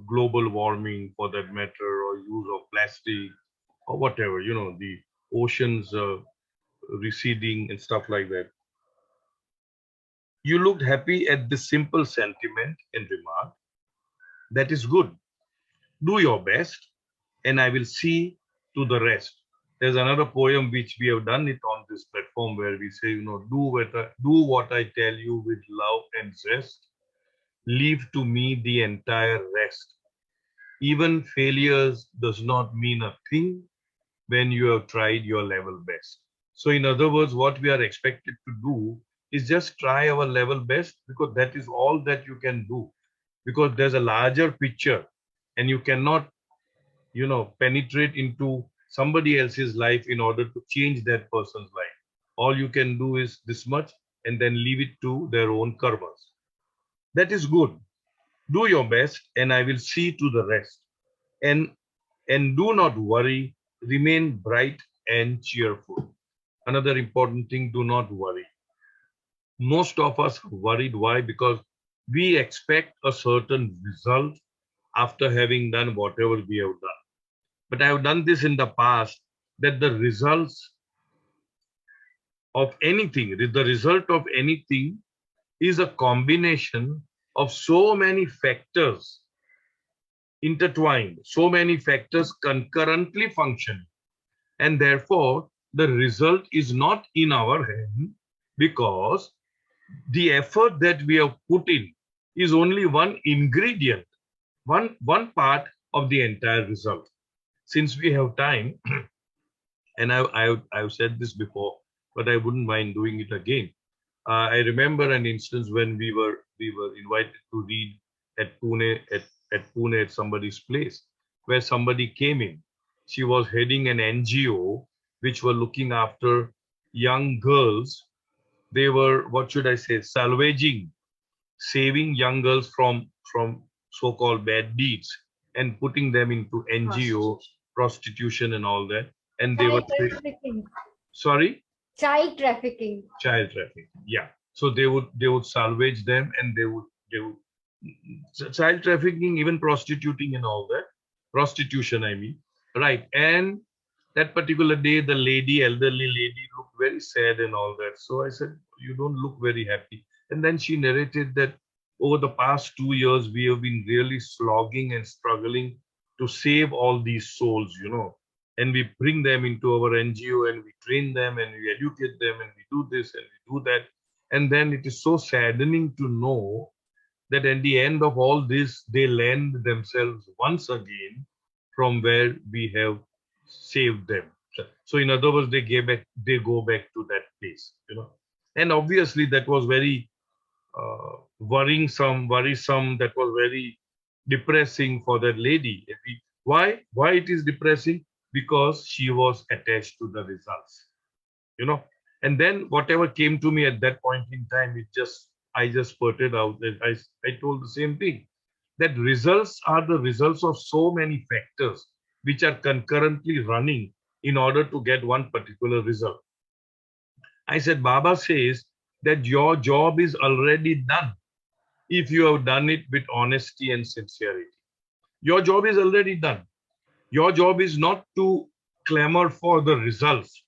global warming for that matter, or use of plastic or whatever, the oceans receding and stuff like that. You looked happy at this simple sentiment and remark, that is good. Do your best and I will see to the rest. There's another poem which we have done it on this platform where we say, do what I tell you with love and zest. Leave to me the entire rest. Even failures does not mean a thing when you have tried your level best. So in other words, what we are expected to do is just try our level best, because that is all that you can do. Because there's a larger picture and you cannot, penetrate into somebody else's life in order to change that person's life. All you can do is this much and then leave it to their own karmas. That is good. Do your best and I will see to the rest. And do not worry, remain bright and cheerful. Another important thing, do not worry. Most of us are worried. Why? Because we expect a certain result after having done whatever we have done. But I have done this in the past, that the results of anything, the result of anything is a combination of so many factors intertwined, so many factors concurrently functioning. And therefore, the result is not in our hand, because the effort that we have put in is only one ingredient, one part of the entire result. Since we have time, and I've said this before, but I wouldn't mind doing it again. I remember an instance when we were invited to read at Pune at somebody's place, where somebody came in. She was heading an NGO which were looking after young girls. They were, what should I say, saving young girls from so-called bad deeds and putting them into NGO, prostitution and all that. And they were Child trafficking. sorry. Child trafficking. Child trafficking, yeah. So they would salvage them, and they would child trafficking, even prostituting and all that. Prostitution, I mean. Right. And that particular day, the lady, elderly lady, looked very sad and all that. So I said, you don't look very happy. And then she narrated that over the past 2 years, we have been really slogging and struggling to save all these souls, and we bring them into our NGO, and we train them, and we educate them, and we do this and we do that. And then it is so saddening to know that at the end of all this, they land themselves once again from where we have saved them. So in other words, they go back to that place, And obviously that was very worrisome. That was very depressing for that lady. Why it is depressing? Because she was attached to the results, And then whatever came to me at that point in time, I just spurted out that I told the same thing, that results are the results of so many factors which are concurrently running in order to get one particular result. I said, Baba says that your job is already done if you have done it with honesty and sincerity. Your job is already done. Your job is not to clamor for the results.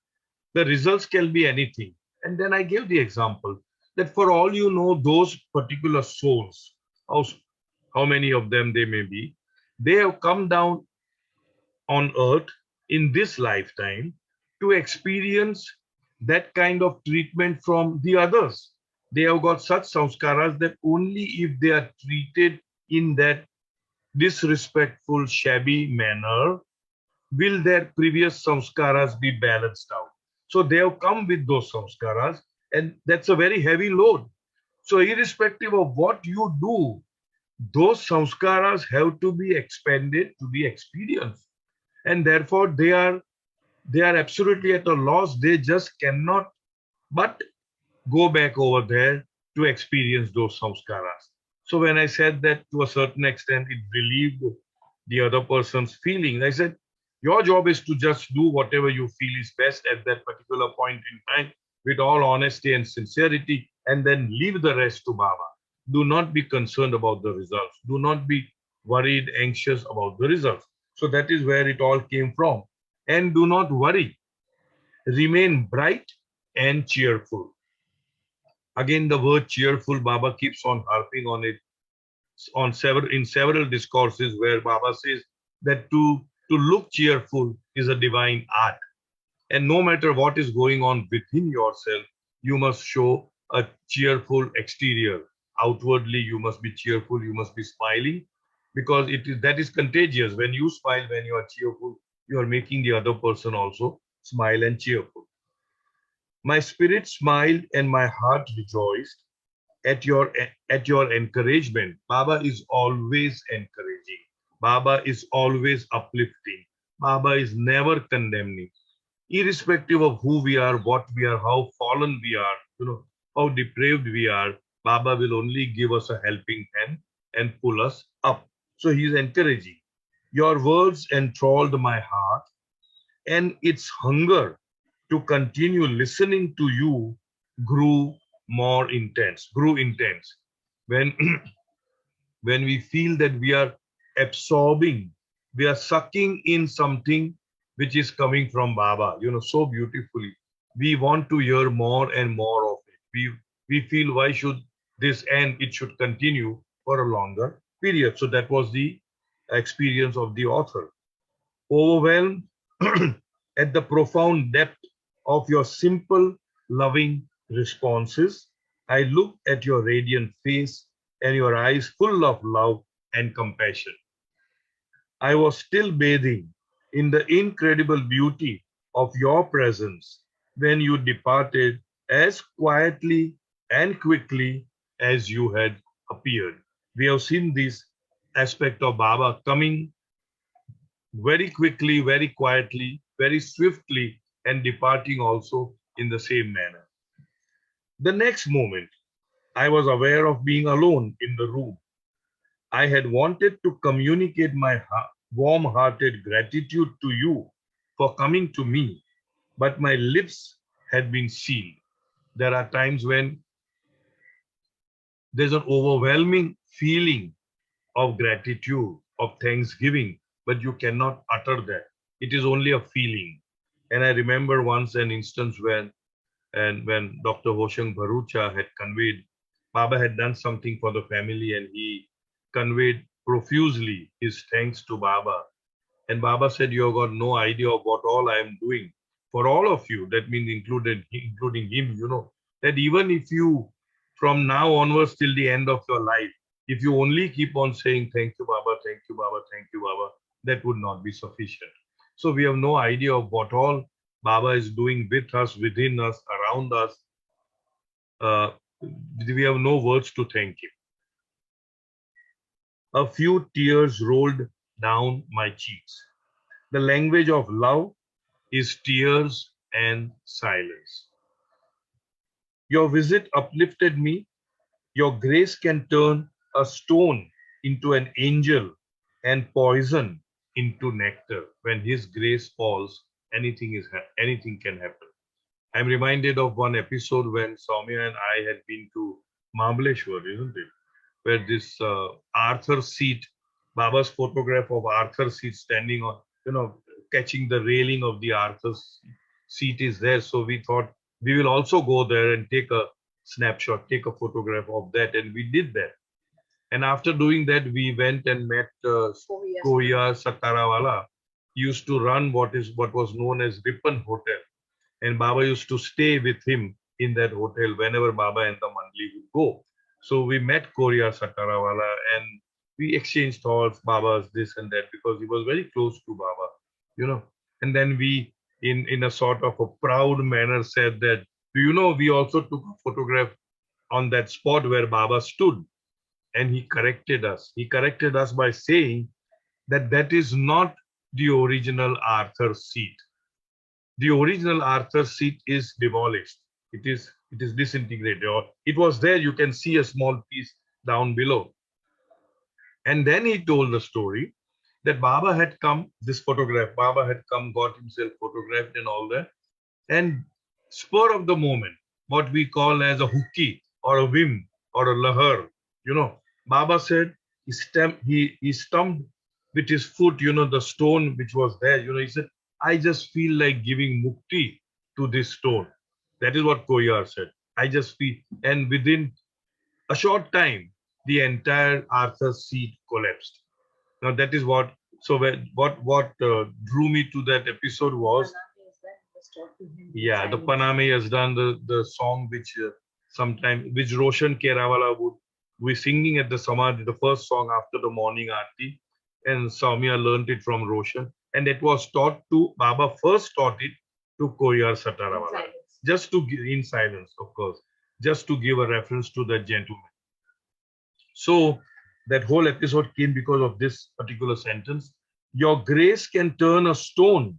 The results can be anything. And then I gave the example that for all you know, those particular souls, how many of them they may be, they have come down on earth in this lifetime to experience that kind of treatment from the others. They have got such samskaras that only if they are treated in that disrespectful, shabby manner will their previous samskaras be balanced out. So they have come with those samskaras, and that's a very heavy load. So irrespective of what you do, those samskaras have to be expanded to be experienced. And therefore they are absolutely at a loss. They just cannot but go back over there to experience those samskaras. So when I said that, to a certain extent, it relieved the other person's feeling. I said, your job is to just do whatever you feel is best at that particular point in time with all honesty and sincerity, and then leave the rest to Baba. Do not be concerned about the results. Do not be worried, anxious about the results. So that is where it all came from. And do not worry. Remain bright and cheerful. Again, the word cheerful, Baba keeps on harping on it in several discourses, where Baba says that to look cheerful is a divine art. And no matter what is going on within yourself, you must show a cheerful exterior. Outwardly, you must be cheerful, you must be smiling, because that is contagious. When you smile, when you are cheerful, you are making the other person also smile and cheerful. My spirit smiled and my heart rejoiced at your encouragement. Baba is always encouraging. Baba is always uplifting. Baba is never condemning. Irrespective of who we are, what we are, how fallen we are, how depraved we are, Baba will only give us a helping hand and pull us up. So he is encouraging. Your words enthralled my heart. and its hunger to continue listening to you grew intense. When when we feel that we are absorbing, we are sucking in something which is coming from Baba, so beautifully. We want to hear more and more of it. We feel, why should this end? It should continue for a longer period. So that was the experience of the author. Overwhelmed at the profound depth of your simple, loving responses, I looked at your radiant face and your eyes full of love and compassion. I was still bathing in the incredible beauty of your presence when you departed as quietly and quickly as you had appeared. We have seen this aspect of Baba coming very quickly, very quietly, very swiftly, and departing also in the same manner. The next moment, I was aware of being alone in the room. I had wanted to communicate my warm-hearted gratitude to you for coming to me, but my lips had been sealed. There are times when there's an overwhelming feeling of gratitude, of thanksgiving, but you cannot utter that. It is only a feeling. And I remember once an instance when Dr. Hoshang Bharucha had conveyed, Baba had done something for the family and he conveyed profusely his thanks to Baba. And Baba said, you have got no idea of what all I am doing for all of you. That means including him, that even if you, from now onwards till the end of your life, if you only keep on saying, thank you, Baba, thank you, Baba, thank you, Baba, that would not be sufficient. So we have no idea of what all Baba is doing with us, within us, around us. We have no words to thank him. A few tears rolled down my cheeks. The language of love is tears and silence. Your visit uplifted me. Your grace can turn a stone into an angel and poison into nectar. When his grace falls, anything can happen. I'm reminded of one episode when Soumya and I had been to Mahabaleshwar, isn't it? Where this Arthur seat, Baba's photograph of Arthur seat standing on, catching the railing of the Arthur seat is there. So we thought we will also go there and take a snapshot, take a photograph of that. And we did that. And after doing that, we went and met Koya Satarawala. He used to run what was known as Ripan Hotel. And Baba used to stay with him in that hotel whenever Baba and the Mandli would go. So we met Koya Satarawala and we exchanged thoughts, Baba's this and that, because he was very close to Baba, And then we, in a sort of a proud manner, said that, we also took a photograph on that spot where Baba stood. And he corrected us. He corrected us by saying that is not the original Arthur seat. The original Arthur seat is demolished. It is disintegrated. Or it was there. You can see a small piece down below. And then he told the story that Baba had come, this photograph, Baba had come, got himself photographed and all that. And spur of the moment, what we call as a hooky or a whim or a lahar, Baba said he stumped with his foot, the stone which was there, he said, I just feel like giving mukti to this stone. That is what Koyar said. I just feel, and within a short time, the entire Arthur seat collapsed. Now that is what. So what drew me to that episode was, the Paname has done the song which which Roshan Kerawala would be singing at the Samadhi, the first song after the morning aarti, and Soumya learned it from Roshan. And it was taught to, Baba first taught it to Koyar Satarawala. Just to give, in silence, of course, just to give a reference to that gentleman. So that whole episode came because of this particular sentence. Your grace can turn a stone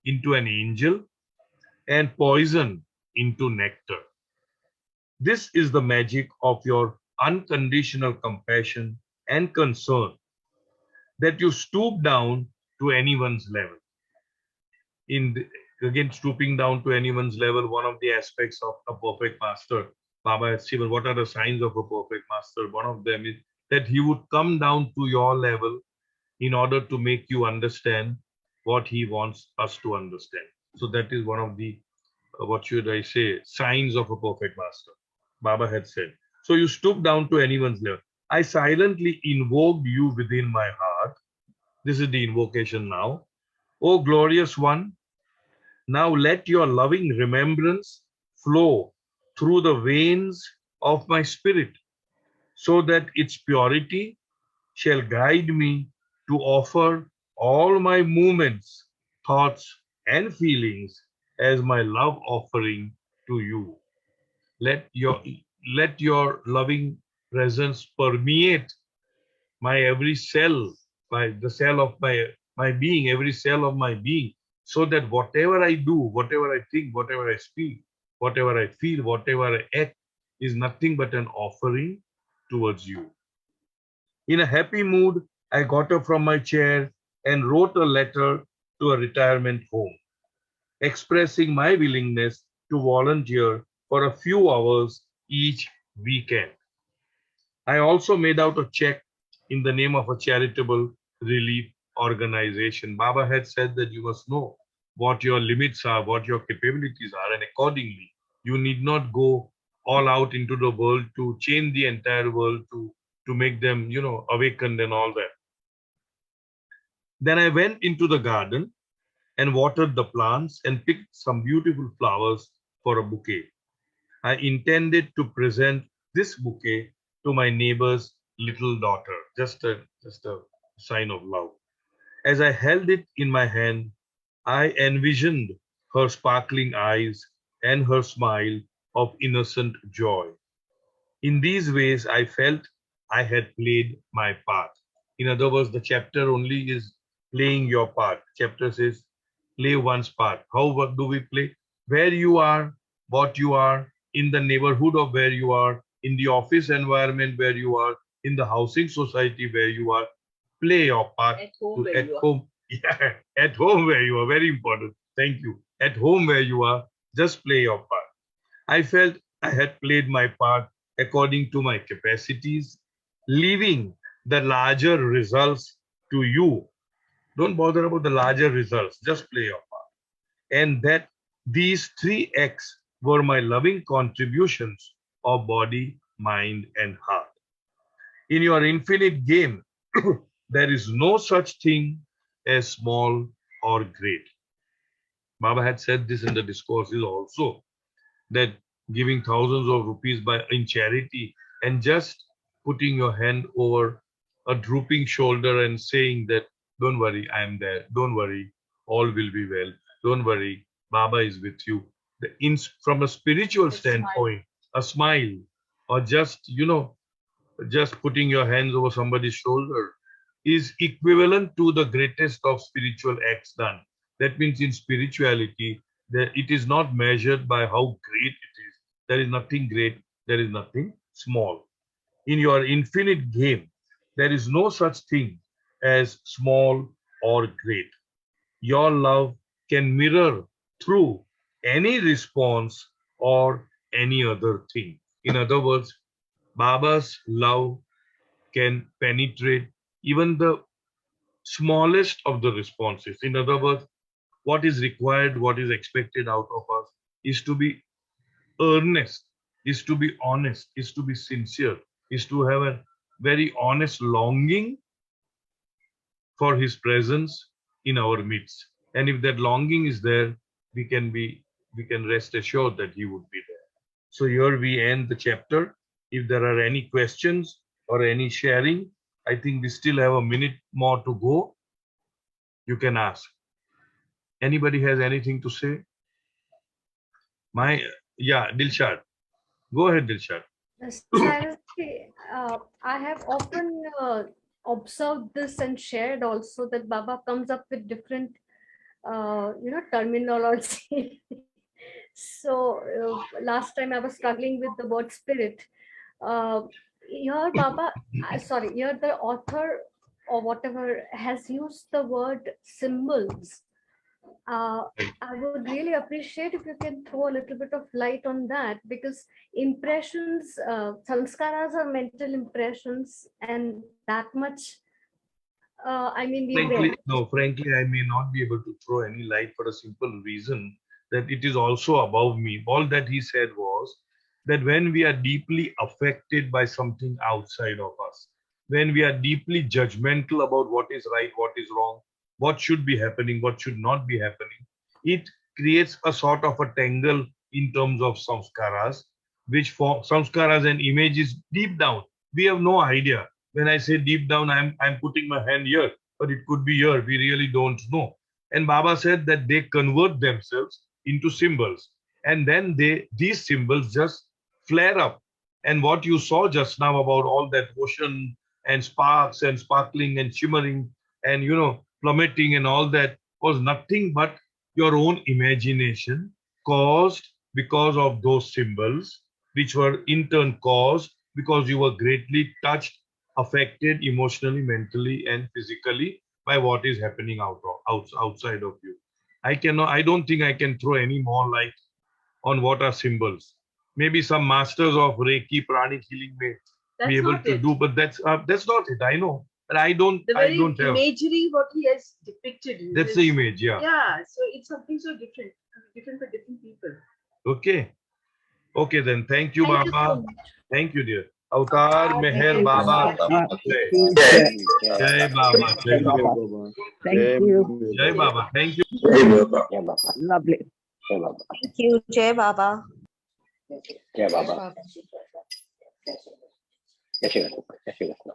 into an angel and poison into nectar. This is the magic of your unconditional compassion and concern, that you stoop down to anyone's level. again, stooping down to anyone's level, one of the aspects of a perfect master, Baba has given, what are the signs of a perfect master? One of them is that he would come down to your level in order to make you understand what he wants us to understand. So that is one of the, what should I say, signs of a perfect master, Baba had said. So you stoop down to anyone's level. I silently invoked you within my heart. This is the invocation now. O glorious one, now let your loving remembrance flow through the veins of my spirit, so that its purity shall guide me to offer all my movements, thoughts, and feelings as my love offering to you. Let your loving presence permeate my every cell, by the cell of my being, every cell of my being, so that whatever I do, whatever I think, whatever I speak, whatever I feel, whatever I act, is nothing but an offering towards you. In a happy mood, I got up from my chair and wrote a letter to a retirement home, expressing my willingness to volunteer for a few hours each weekend. I also made out a check in the name of a charitable relief organization. Baba had said that you must know what your limits are, what your capabilities are, and accordingly, you need not go all out into the world to change the entire world to make them, awakened and all that. Then I went into the garden and watered the plants and picked some beautiful flowers for a bouquet. I intended to present this bouquet to my neighbor's little daughter, just a sign of love. As I held it in my hand, I envisioned her sparkling eyes and her smile of innocent joy. In these ways, I felt I had played my part. In other words, the chapter only is playing your part. Chapter says, play one's part. How do we play? Where you are, what you are, in the neighborhood of where you are, in the office environment where you are, in the housing society where you are, play your part. At home where At you are. home, yeah, at home where you are, very important. Thank you. At home where you are, just play your part. I felt I had played my part according to my capacities, leaving the larger results to you. Don't bother about the larger results, just play your part. And that these three acts were my loving contributions of body, mind, and heart. In your infinite game, there is no such thing as small or great. Baba had said this in the discourses also, that giving thousands of rupees in charity and just putting your hand over a drooping shoulder and saying that, don't worry, I am there. Don't worry, all will be well. Don't worry, Baba is with you. From a spiritual standpoint, a smile, or just putting your hands over somebody's shoulder is equivalent to the greatest of spiritual acts done. That means in spirituality, that it is not measured by how great it is. There is nothing great, there is nothing small. In your infinite game, there is no such thing as small or great. Your love can mirror through any response or any other thing. In other words, Baba's love can penetrate even the smallest of the responses. In other words, what is required, what is expected out of us is to be earnest, is to be honest, is to be sincere, is to have a very honest longing for his presence in our midst. And if that longing is there, we can rest assured that he would be there. So here we end the chapter. If there are any questions or any sharing, I think we still have a minute more to go. You can ask. Anybody has anything to say? Dilshad. Go ahead, Dilshad. I have often observed this and shared also that Baba comes up with different, terminology. So last time I was struggling with the word spirit. Here Baba, here the author or whatever has used the word symbols. I would really appreciate if you can throw a little bit of light on that, because impressions, sanskaras are mental impressions, and that much, I mean, we've Frankly, read. no, frankly, I may not be able to throw any light for a simple reason that it is also above me. All that he said was that when we are deeply affected by something outside of us, when we are deeply judgmental about what is right, what is wrong, what should be happening, what should not be happening, it creates a sort of a tangle in terms of samskaras, which for samskaras and images deep down, we have no idea. When I say deep down, I'm putting my hand here, but it could be here. We really don't know. And Baba said that they convert themselves into symbols, and then these symbols just flare up. And what you saw just now about all that ocean and sparks and sparkling and shimmering and plummeting and all that was nothing but your own imagination caused because of those symbols, which were in turn caused because you were greatly touched, affected emotionally, mentally, and physically by what is happening outside of you. I don't think I can throw any more light on what are symbols. Maybe some masters of Reiki, pranic healing may be able to do, but that's not it. I know, but I don't. The I very don't have. imagery, what he has depicted. That's the image, yeah. Yeah, so it's something so different for different people. Okay. Okay, then. Thank you, Thank you Baba. so much. Thank you, dear. Avatar Meher you. Baba. Jai. Jai Baba. Jai Baba. Thank you. Jai Baba. Thank you. Lovely. Thank you, Jai Baba. Jai Baba. Jai Shri Krishna. Jai Shri Krishna.